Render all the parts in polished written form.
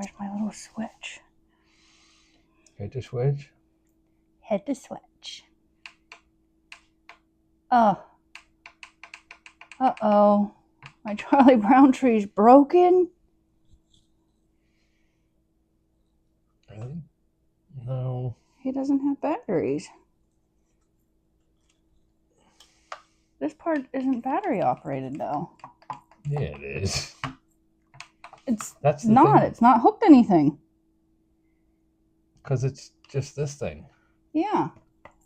where's my little switch? Hit the switch. Hit the switch. Oh. Uh-oh. My Charlie Brown tree's broken. Really? No. He doesn't have batteries. This part isn't battery operated though. Yeah, it is. That's not. Thing. It's not hooked to anything. Because it's just this thing. Yeah.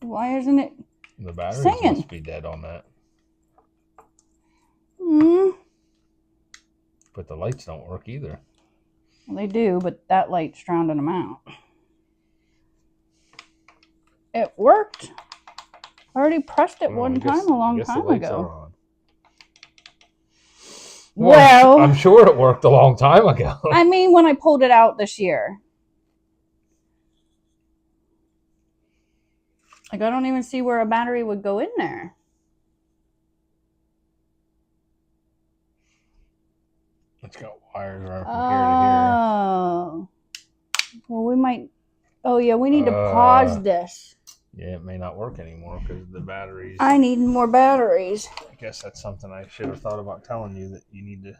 Why isn't it The batteries singing? Must be dead on that. But the lights don't work either. Well, they do, but that light's drowning them out. It worked. I already pressed it one time a long time ago. Well, I'm sure it worked a long time ago. I mean, when I pulled it out this year. Like, I don't even see where a battery would go in there. It's got wires right from here to here. Oh. Well, we might... Oh, yeah, we need to pause this. Yeah, it may not work anymore because the batteries... I need more batteries. I guess that's something I should have thought about telling you, that you need to...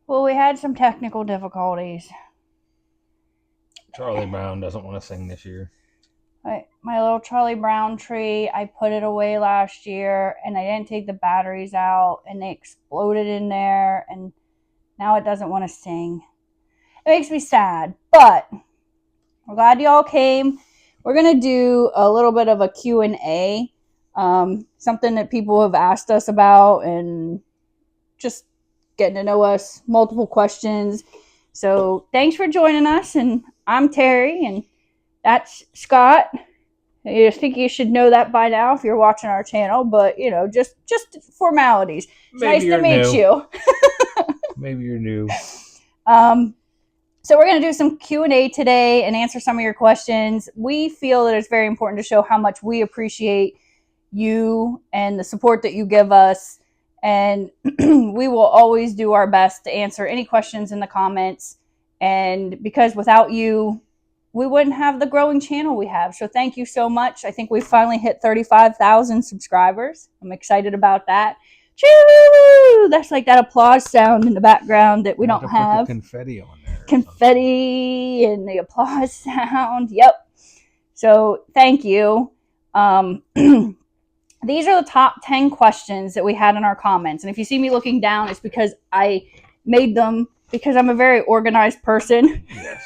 Well, we had some technical difficulties. Charlie Brown doesn't want to sing this year. My little Charlie Brown tree, I put it away last year, and I didn't take the batteries out, and they exploded in there, and now it doesn't want to sing. It makes me sad, but I'm glad y'all came. We're going to do a little bit of a Q&A, something that people have asked us about, and just getting to know us, multiple questions. So thanks for joining us, and I'm Terry, and that's Scott. I think you should know that by now if you're watching our channel, but, you know, just formalities. It's nice to meet you. Maybe you're new. So we're going to do some Q&A today and answer some of your questions. We feel that it's very important to show how much we appreciate you and the support that you give us. And we will always do our best to answer any questions in the comments. And because without you, we wouldn't have the growing channel we have. So thank you so much. I think we finally hit 35,000 subscribers. I'm excited about that. Choo! That's like that applause sound in the background that we don't have. Put the confetti on there. Confetti and the applause sound. Yep. So thank you. These are the top 10 questions that we had in our comments. And if you see me looking down, it's because I made them because I'm a very organized person. Yes.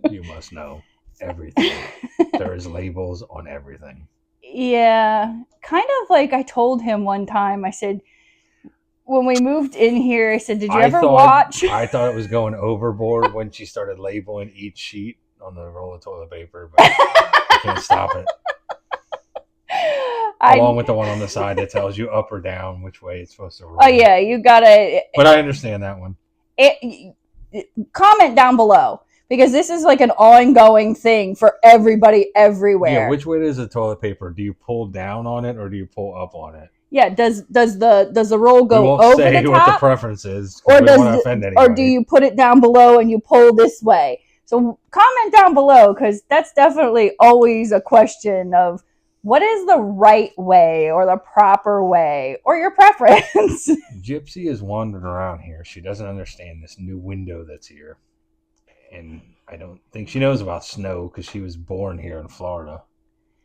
You must know everything. There is labels on everything. Yeah. Kind of like I told him one time, I said, when we moved in here, I said, did you ever watch? I thought it was going overboard when she started labeling each sheet on the roll of toilet paper, but I can't stop it. Along with the one on the side that tells you up or down which way it's supposed to roll. Oh, yeah, you gotta. But I understand that one. Comment down below, because this is like an ongoing thing for everybody everywhere. Yeah, which way does the toilet paper? Do you pull down on it or do you pull up on it? Yeah, does the roll go over the top? We won't say what the preference is, or do you put it down below and you pull this way? So comment down below, because that's definitely always a question of what is the right way or the proper way or your preference. Gypsy is wandering around here. She doesn't understand this new window that's here. And I don't think she knows about snow because she was born here in Florida.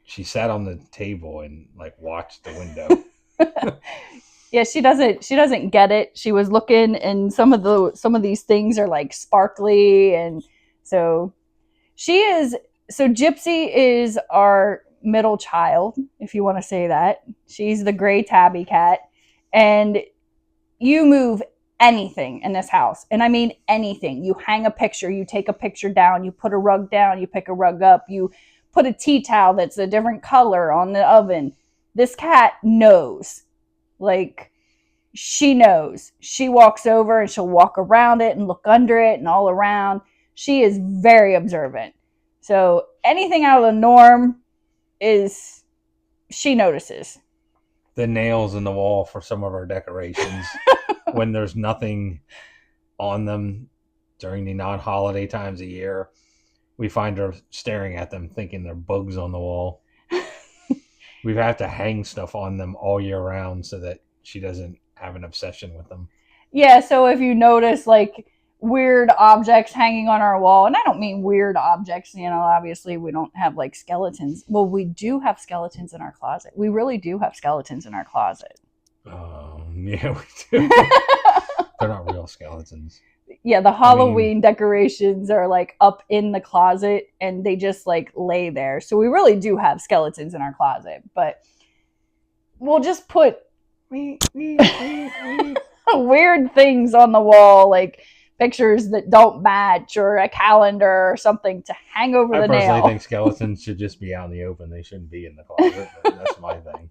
She sat on the table and watched the window. Yeah, she doesn't get it. She was looking, and some of these things are like sparkly, and so Gypsy is our middle child, if you want to say that. She's the gray tabby cat, and you move anything in this house, and I mean anything. You hang a picture, you take a picture down, you put a rug down, you pick a rug up, you put a tea towel that's a different color on the oven. This cat knows. She knows. She walks over and she'll walk around it and look under it and all around. She is very observant. So anything out of the norm she notices. The nails in the wall for some of our decorations when there's nothing on them during the non-holiday times of year, we find her staring at them thinking they're bugs on the wall. We have to hang stuff on them all year round so that she doesn't have an obsession with them. Yeah, so if you notice like weird objects hanging on our wall, and I don't mean weird objects, obviously we don't have like skeletons. Well, we do have skeletons in our closet. We really do have skeletons in our closet. Yeah, we do. They're not real skeletons. Yeah, the Halloween decorations are like up in the closet and they just like lay there. So we really do have skeletons in our closet, but we'll just put weird things on the wall, like pictures that don't match or a calendar or something to hang over the nail. I personally think skeletons should just be out in the open. They shouldn't be in the closet. That's my thing.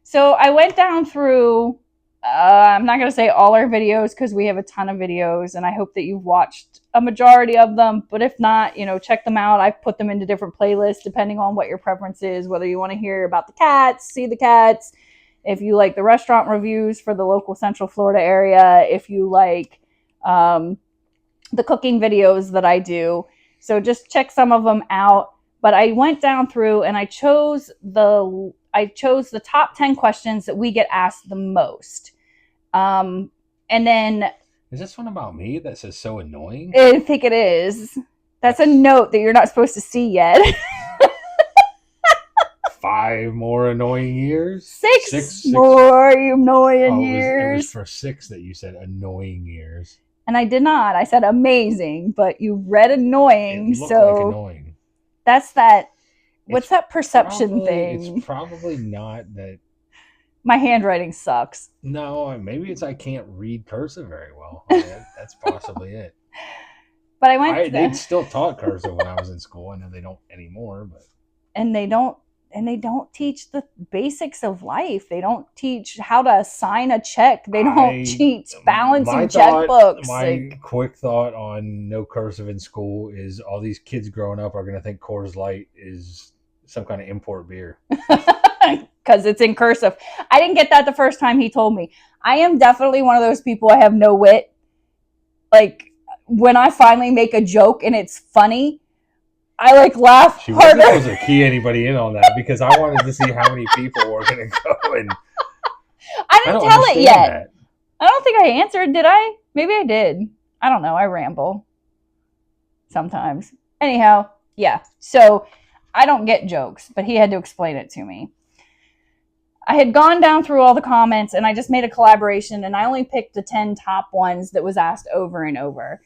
So I went down through, I'm not going to say all our videos because we have a ton of videos and I hope that you've watched a majority of them. But if not, check them out. I've put them into different playlists depending on what your preference is, whether you want to hear about the cats, see the cats, if you like the restaurant reviews for the local Central Florida area, if you like the cooking videos that I do. So just check some of them out. But I went down through and I chose the top 10 questions that we get asked the most. And then... Is this one about me that says so annoying? I think it is. That's a note that you're not supposed to see yet. 5 more annoying years? Six more annoying years. It was for 6 that you said annoying years. And I did not. I said amazing, but you read annoying. It looked like annoying. That's that... What's that perception thing? It's probably not that... My handwriting sucks. No, maybe it's I can't read cursive very well. That's possibly it. But I went... They still taught cursive when I was in school. I know they don't anymore, but... And they don't teach the basics of life. They don't teach how to sign a check. They don't teach balancing checkbooks. My quick thought on no cursive in school is all these kids growing up are going to think Coors Light is some kind of import beer. Because it's in cursive. I didn't get that the first time he told me. I am definitely one of those people. I have no wit. Like, when I finally make a joke and it's funny, I laugh She harder. wasn't supposed to key anybody in on that because I wanted to see how many people were going to go. And I didn't tell it yet. That. I don't think I answered. Did I? Maybe I did. I don't know. I ramble sometimes. Anyhow, yeah. So I don't get jokes, but he had to explain it to me. I had gone down through all the comments and I just made a collaboration and I only picked the 10 top ones that was asked over and over.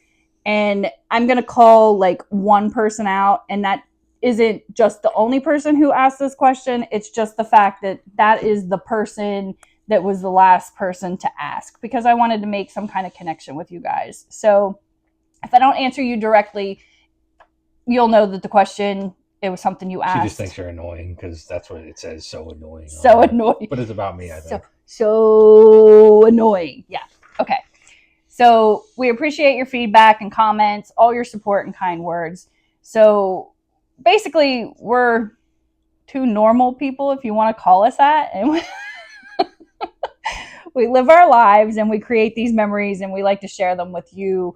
And I'm going to call one person out, and that isn't just the only person who asked this question. It's just the fact that that is the person that was the last person to ask, because I wanted to make some kind of connection with you guys. So if I don't answer you directly, you'll know that the question, it was something you asked. She just thinks you're annoying because that's what it says, so annoying. So annoying. But it's about me, I think. So annoying. Yeah. Okay. So we appreciate your feedback and comments, all your support and kind words. So basically, we're 2 normal people, if you want to call us that. And we live our lives and we create these memories and we like to share them with you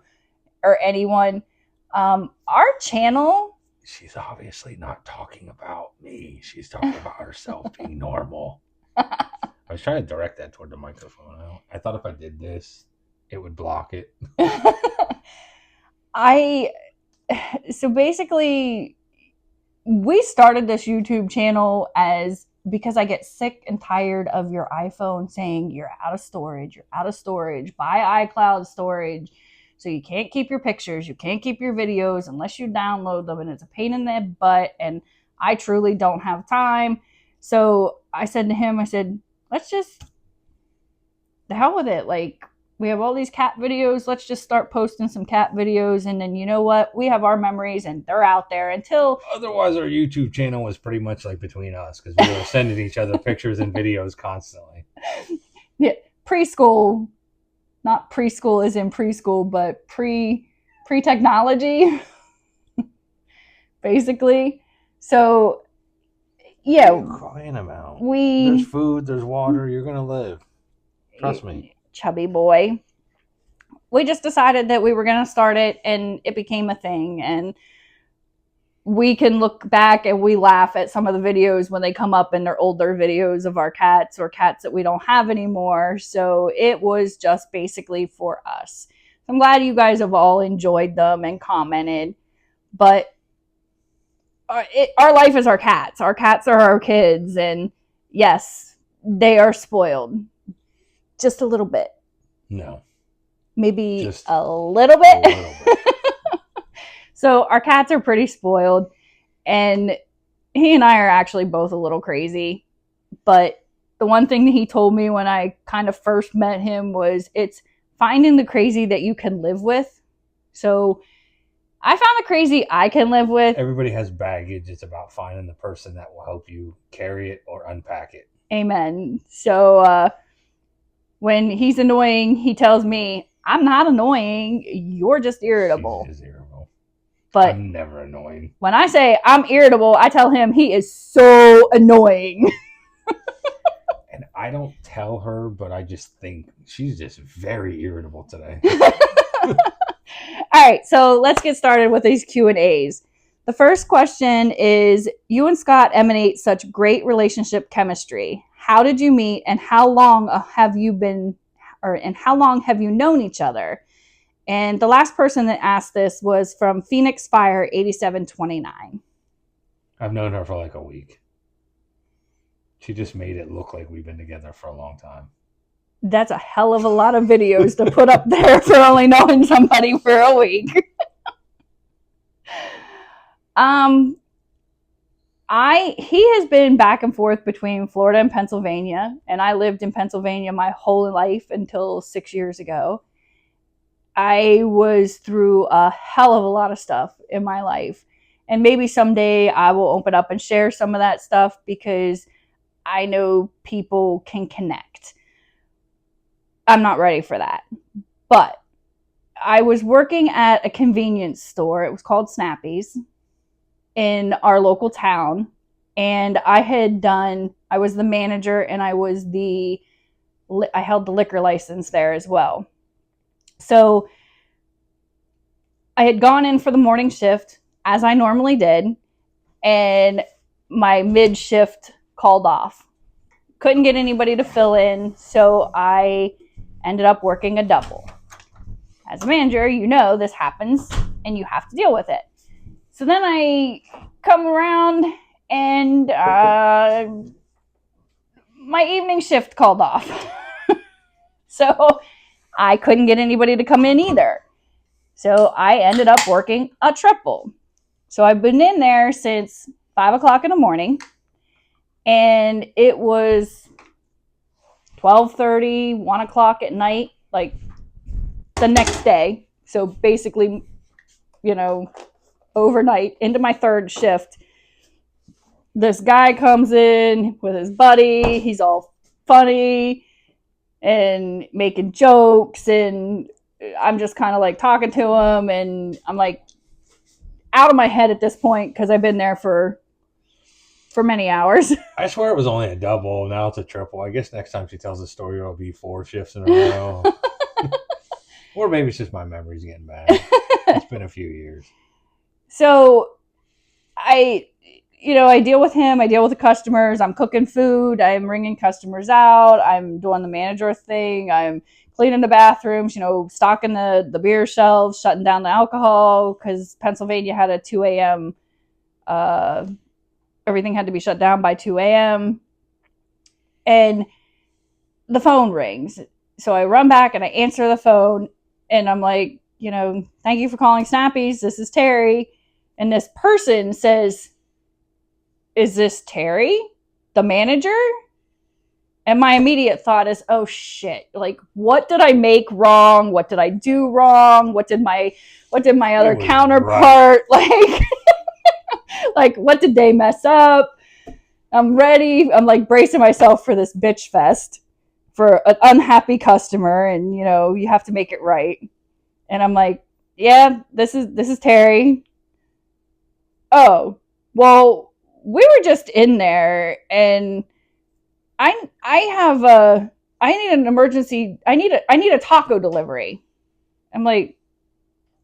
or anyone. Our channel... She's obviously not talking about me. She's talking about herself being normal. I was trying to direct that toward the microphone. I thought if I did this, it would block it. So basically, we started this YouTube channel because I get sick and tired of your iPhone saying you're out of storage, buy iCloud storage. So you can't keep your pictures, you can't keep your videos unless you download them, and it's a pain in the butt, and I truly don't have time. So I said to him, let's just, the hell with it. We have all these cat videos. Let's just start posting some cat videos. And then you know what? We have our memories and they're out there until... Otherwise, our YouTube channel was pretty much between us because we were sending each other pictures and videos constantly. Yeah. Preschool. Not preschool as in preschool, but pre-technology. Basically. So, yeah. What are you crying about? There's food. There's water. You're going to live. Trust me. chubby boy. We just decided that we were going to start it, and it became a thing. And we can look back and we laugh at some of the videos when they come up, and they're older videos of our cats or cats that we don't have anymore. So it was just basically for us. I'm glad you guys have all enjoyed them and commented, but our life is our cats. Our cats are our kids, and yes, they are spoiled. Just a little bit. No. Maybe Just a little bit. A little bit. So our cats are pretty spoiled, and he and I are actually both a little crazy. But the one thing that he told me when I kind of first met him was it's finding the crazy that you can live with. So I found the crazy I can live with. Everybody has baggage. It's about finding the person that will help you carry it or unpack it. Amen. So when he's annoying, he tells me, I'm not annoying. You're just irritable. She's irritable. But I'm never annoying. When I say I'm irritable, I tell him he is so annoying. And I don't tell her, but I just think she's just very irritable today. All right, so let's get started with these Q&As. The first question is, you and Scott emanate such great relationship chemistry. How did you meet, and how long have you known each other? And the last person that asked this was from Phoenix Fire 8729. I've known her for like a week. She just made it look like we've been together for a long time. That's a hell of a lot of videos to put up there for only knowing somebody for a week. He has been back and forth between Florida and Pennsylvania, and I lived in Pennsylvania my whole life until 6 years ago. I was through a hell of a lot of stuff in my life, and maybe someday I will open up and share some of that stuff because I know people can connect. I'm not ready for that, but I was working at a convenience store. It was called Snappy's in our local town, and I was the manager, and I held the liquor license there as well. So I had gone in for the morning shift, as I normally did, and my mid-shift called off. Couldn't get anybody to fill in, so I ended up working a double. As a manager, you know this happens, and you have to deal with it. So then I come around, and my evening shift called off. So I couldn't get anybody to come in either. So I ended up working a triple. So I've been in there since 5 o'clock in the morning, and it was 12:30, 1 o'clock at night, like the next day. So basically, overnight into my third shift. This guy comes in with his buddy. He's all funny and making jokes, and I'm just kind of like talking to him, and I'm like out of my head at this point because I've been there for many hours. I swear it was only a double. Now it's a triple. I guess next time she tells a story, it'll be 4 shifts in a row. Or maybe it's just my memory's getting bad. It's been a few years. So I deal with him. I deal with the customers. I'm cooking food. I'm ringing customers out. I'm doing the manager thing. I'm cleaning the bathrooms, stocking the beer shelves, shutting down the alcohol because Pennsylvania had a 2 a.m. Everything had to be shut down by 2 a.m. And the phone rings. So I run back and I answer the phone, and I'm like, thank you for calling Snappy's. This is Terry. And this person says, is this Terry, the manager? And my immediate thought is, oh shit, like what did I make wrong? What did I do wrong? What did my other counterpart like like what did they mess up? I'm ready. I'm like bracing myself for this bitch fest for an unhappy customer, and you have to make it right. And I'm like, yeah, this is Terry. Oh, well, we were just in there, and I have I need an emergency. I need a taco delivery. I'm like,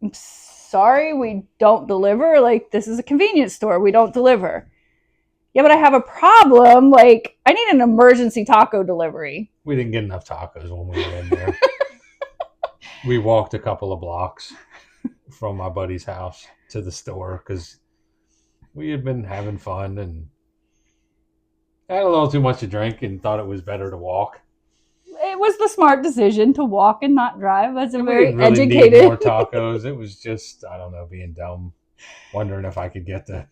I'm sorry, we don't deliver. Like, this is a convenience store. We don't deliver. Yeah, but I have a problem. Like, I need an emergency taco delivery. We didn't get enough tacos when we were in there. We walked a couple of blocks from my buddy's house to the store because we had been having fun and had a little too much to drink and thought it was better to walk. It was the smart decision to walk and not drive. As a very really educated. Need more tacos. It was just, I don't know, being dumb, wondering if I could get the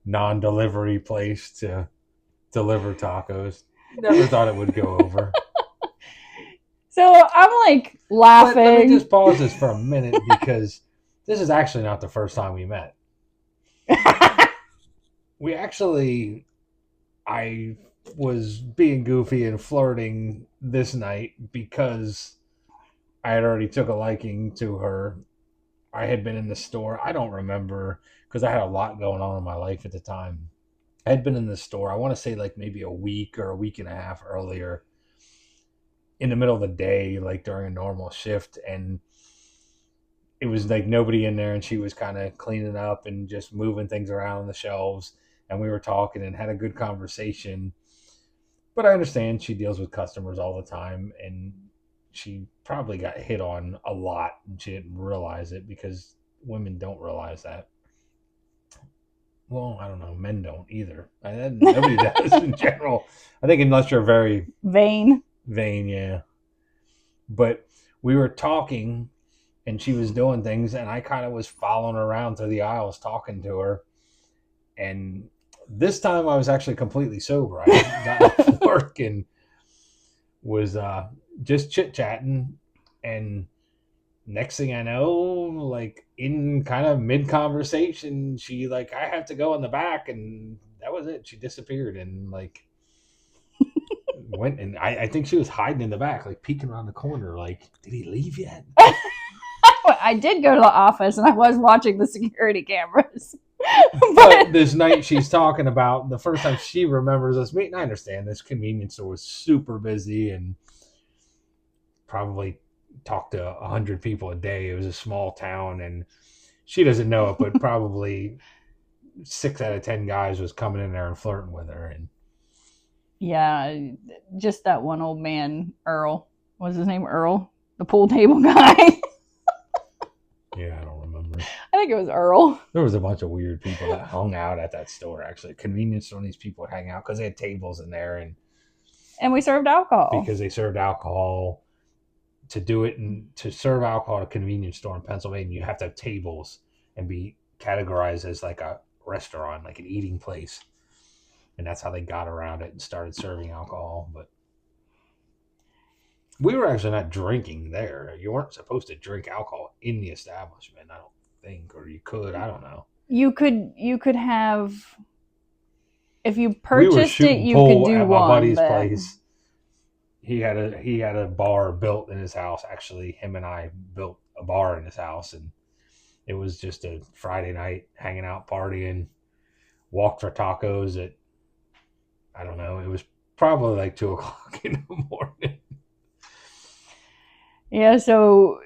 non-delivery place to deliver tacos. Never thought it would go over. So I'm like laughing. But let me just pause this for a minute because this is actually not the first time we met. I was being goofy and flirting this night because I had already took a liking to her. I had been in the store. I don't remember because I had a lot going on in my life at the time. I had been in the store, I want to say like maybe a week or a week and a half earlier in the middle of the day, like during a normal shift. And it was like nobody in there and she was kind of cleaning up and just moving things around on the shelves. And we were talking and had a good conversation. But I understand she deals with customers all the time and she probably got hit on a lot and she didn't realize it because women don't realize that. Well, I don't know. Men don't either. Nobody does in general. I think unless you're very vain, yeah. But we were talking and she was doing things and I kind of was following her around through the aisles talking to her. And this time I was actually completely sober. I hadn't gotten off work and was just chit-chatting. And next thing I know, like in kind of mid-conversation, she like, I have to go in the back. And that was it. She disappeared and like went. And I think she was hiding in the back, like peeking around the corner. Like, did he leave yet? I did go to the office and I was watching the security cameras. But this night she's talking about the first time she remembers us meeting. I understand this convenience store was super busy and probably talked to 100 people a day. It was a small town and she doesn't know it, but probably 6 out of 10 guys was coming in there and flirting with her. And yeah, just that one old man, Earl. What was his name? Earl? The pool table guy? Yeah, I don't remember. I think it was Earl. There was a bunch of weird people that hung out at that store, actually. Convenience store, these people would hang out because they had tables in there. And we served alcohol. Because they served alcohol. To do it and to serve alcohol at a convenience store in Pennsylvania, you have to have tables and be categorized as like a restaurant, like an eating place. And that's how they got around it and started serving alcohol. But we were actually not drinking there. You weren't supposed to drink alcohol in the establishment, I don't think, or you could. I don't know. You could have, if you purchased it, you could do at one. My buddy's place. He had a bar built in his house. Actually, him and I built a bar in his house, and it was just a Friday night hanging out, partying. Walked for tacos at, I don't know, it was probably like 2:00 in the morning. Yeah, so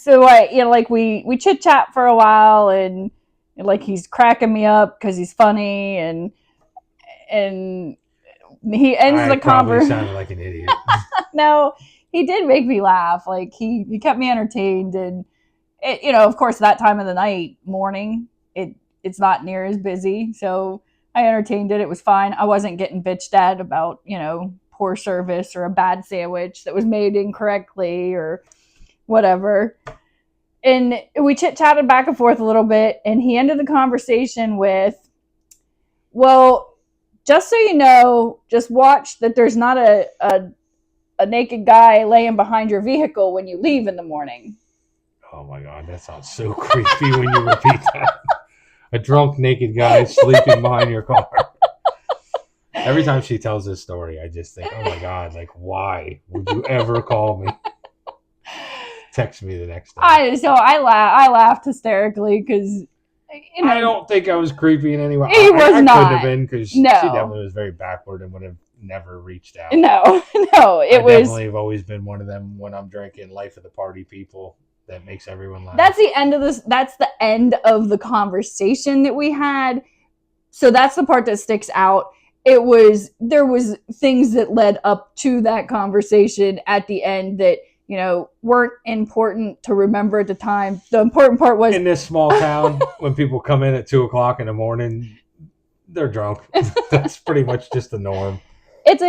like we chit chat for a while, and like he's cracking me up because he's funny, and he ends the conversation. Sounded like an idiot. No, he did make me laugh. Like he kept me entertained, and it, of course, that time of the night, morning, it's not near as busy, so I entertained it. It was fine. I wasn't getting bitched at about poor service or a bad sandwich that was made incorrectly or whatever. And we chit-chatted back and forth a little bit, and he ended the conversation with, well, just so you know, just watch that there's not a naked guy laying behind your vehicle when you leave in the morning. Oh my God, that sounds so creepy when you repeat that. A drunk naked guy sleeping behind your car. Every time she tells this story, I just think, oh my God, like, why would you ever call me? Text me the next day. I laughed hysterically because I don't think I was creepy in any way. He was not. I couldn't have been because she definitely was very backward and would have never reached out. No, I definitely have always been one of them when I'm drinking, life of the party people that makes everyone laugh. That's the end of this. That's the end of the conversation that we had. So that's the part that sticks out. There was things that led up to that conversation at the end that, you know, weren't important to remember at the time. The important part was, in this small town, when people come in at 2:00 in the morning, they're drunk. That's pretty much just the norm. It's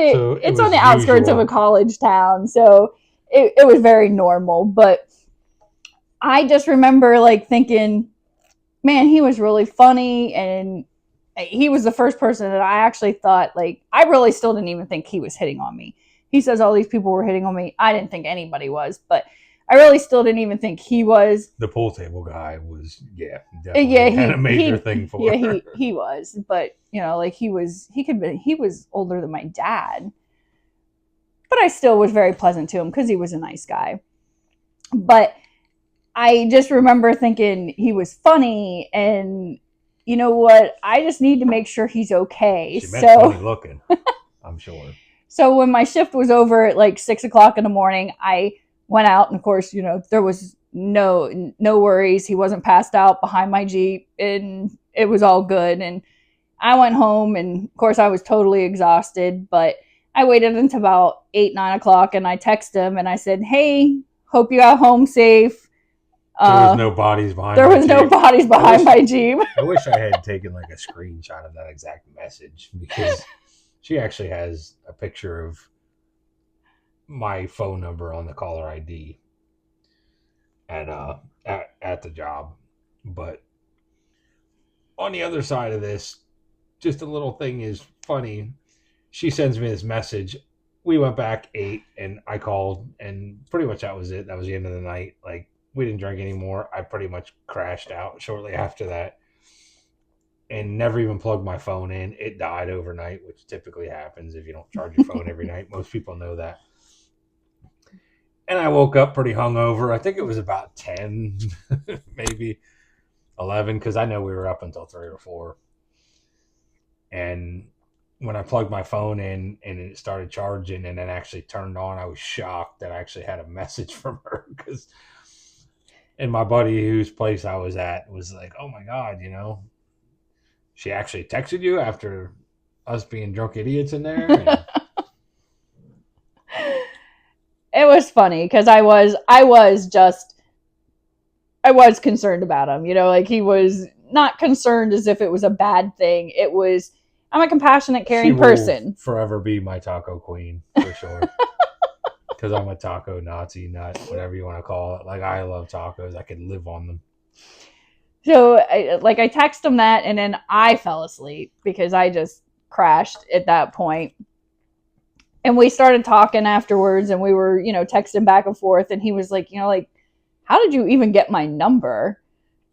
on the outskirts of a college town, so it was very normal. But I just remember like thinking, man, he was really funny, and he was the first person that I actually thought, like, I really still didn't even think he was hitting on me. He says all these people were hitting on me. I didn't think anybody was, but I really still didn't even think he was. The pool table guy was, definitely had a major thing for her. Yeah, he was, but you know, like he was older than my dad, but I still was very pleasant to him because he was a nice guy. But I just remember thinking he was funny, and you know what? I just need to make sure he's okay. She meant funny looking, I'm sure. So when my shift was over at like 6:00 in the morning, I went out, and of course, you know, there was no worries. He wasn't passed out behind my Jeep, and it was all good. And I went home, and of course, I was totally exhausted, but I waited until about 8-9 o'clock, and I texted him, and I said, "Hey, hope you got home safe." There was no bodies behind my Jeep. I wish I had taken like a screenshot of that exact message, because she actually has a picture of my phone number on the caller ID at the job. But on the other side of this, just a little thing is funny. She sends me this message. We went back 8, and I called, and pretty much that was it. That was the end of the night. Like, we didn't drink anymore. I pretty much crashed out shortly after that and never even plugged my phone in. It died overnight, which typically happens if you don't charge your phone every night. Most people know that. And I woke up pretty hungover. I think it was about 10, maybe 11, because I know we were up until 3 or 4. And when I plugged my phone in and it started charging and then actually turned on, I was shocked that I actually had a message from her, because and my buddy whose place I was at was like, "Oh my God, you know, she actually texted you after us being drunk idiots in there." And it was funny because I was concerned about him. You know, like he was not concerned as if it was a bad thing. It was, I'm a compassionate, caring person. Will forever be my taco queen, for sure. Because I'm a taco Nazi nut, whatever you want to call it. Like, I love tacos. I could live on them. So, I texted him that, and then I fell asleep because I just crashed at that point. And we started talking afterwards, and we were, you know, texting back and forth. And he was like, you know, like, how did you even get my number?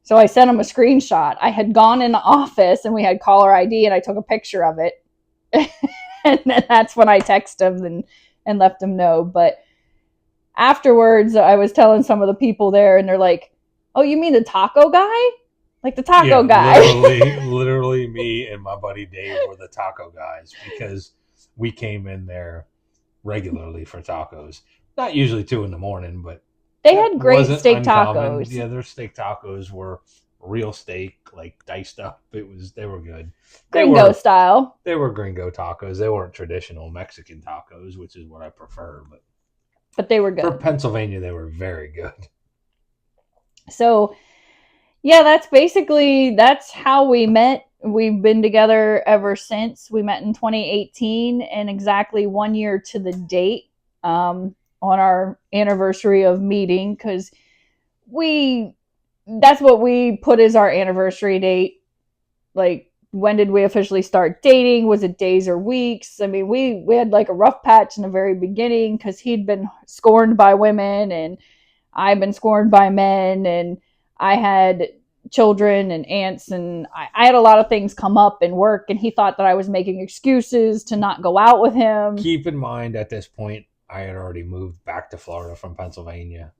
So I sent him a screenshot. I had gone in the office, and we had caller ID, and I took a picture of it. And then that's when I texted him and left him know. But afterwards, I was telling some of the people there, and they're like, "Oh, you mean the taco guy? Like the taco guy?" Literally me and my buddy Dave were the taco guys, because we came in there regularly for tacos. Not usually 2 a.m, but they had great steak tacos. Yeah, their steak tacos were real steak, like diced up. They were good. Gringo style. They were gringo tacos. They weren't traditional Mexican tacos, which is what I prefer, but they were good. For Pennsylvania, they were very good. So, yeah, that's how we met. We've been together ever since. We met in 2018, and exactly 1 year to the date, on our anniversary of meeting, because that's what we put as our anniversary date. Like, when did we officially start dating? Was it days or weeks? I mean, we had like a rough patch in the very beginning because he'd been scorned by women, and I've been scorned by men, and I had children and aunts, and I had a lot of things come up in work, and he thought that I was making excuses to not go out with him. Keep in mind, at this point, I had already moved back to Florida from Pennsylvania,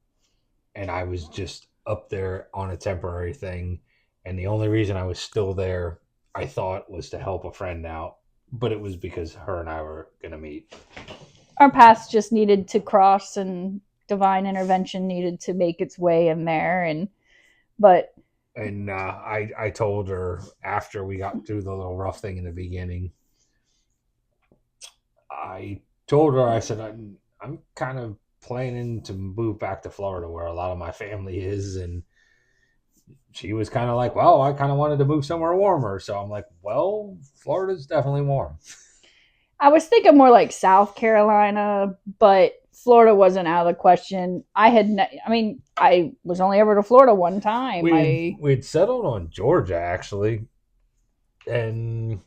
and I was just up there on a temporary thing. And the only reason I was still there, I thought, was to help a friend out, but it was because her and I were going to meet. Our paths just needed to cross, and divine intervention needed to make its way in there. But And I told her after we got through the little rough thing in the beginning, I told her, I said, I'm kind of planning to move back to Florida where a lot of my family is. And she was kind of like, well, I kind of wanted to move somewhere warmer. So I'm like, well, Florida's definitely warm. I was thinking more like South Carolina, but Florida wasn't out of the question. I was only ever to Florida one time. We'd settled on Georgia actually, and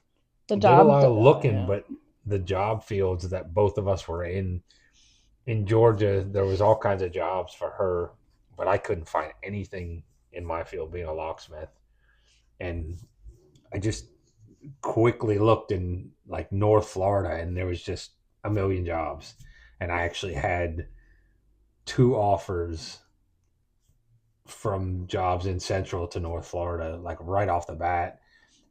The did a job, lot of looking, yeah. but the job fields that both of us were in Georgia, there was all kinds of jobs for her, but I couldn't find anything in my field being a locksmith. And I just quickly looked in like North Florida and there was just a million jobs. And I actually had two offers from jobs in Central to North Florida, like right off the bat.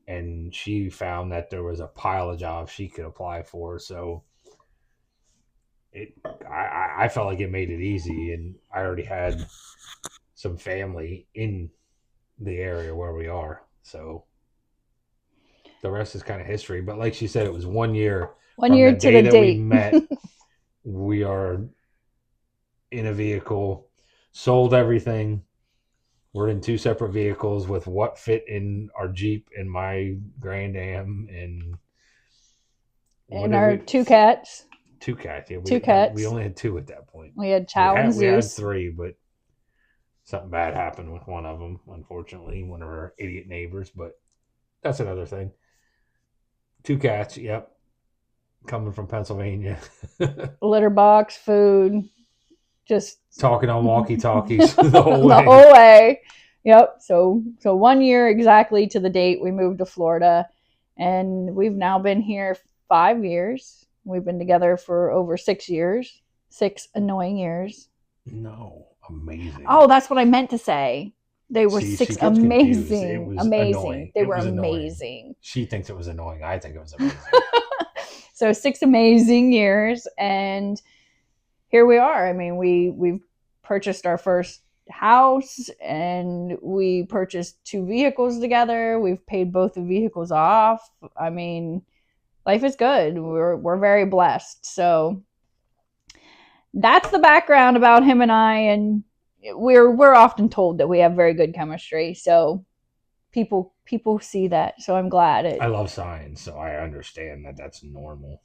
And she found that there was a pile of jobs she could apply for. So I felt like it made it easy, and I already had some family in the area where we are, so the rest is kind of history. But like she said, it was 1 year One from year the to day the that we date. met. We are in a vehicle, sold everything. We're in two separate vehicles with what fit in our Jeep and my Grand Am, and what And did our we? two cats. Two cats. Yeah, Two we cats. only had two at that point. We had Chow and We had Zeus. three, but something bad happened with one of them, unfortunately, one of our idiot neighbors, but that's another thing. Two cats, yep, coming from Pennsylvania. Litter box, food, just Talking on walkie talkies the the whole way. whole way. Yep. So 1 year exactly to the date we moved to Florida, and we've now been here 5 years. We've been together for over 6 years. 6 annoying years. No, amazing. Oh, that's what I meant to say. They were See, she six gets confused. It amazing, was amazing. annoying. They It were was annoying. amazing. She thinks it was annoying. I think it was amazing. So 6 amazing years, and here we are. I mean, we've purchased our first house, and we purchased two vehicles together. We've paid both the vehicles off. I mean, life is good. We're very blessed. So that's the background about him and I, and we're often told that we have very good chemistry. So people see that. So I'm glad I it. love signs, so I understand that that's normal.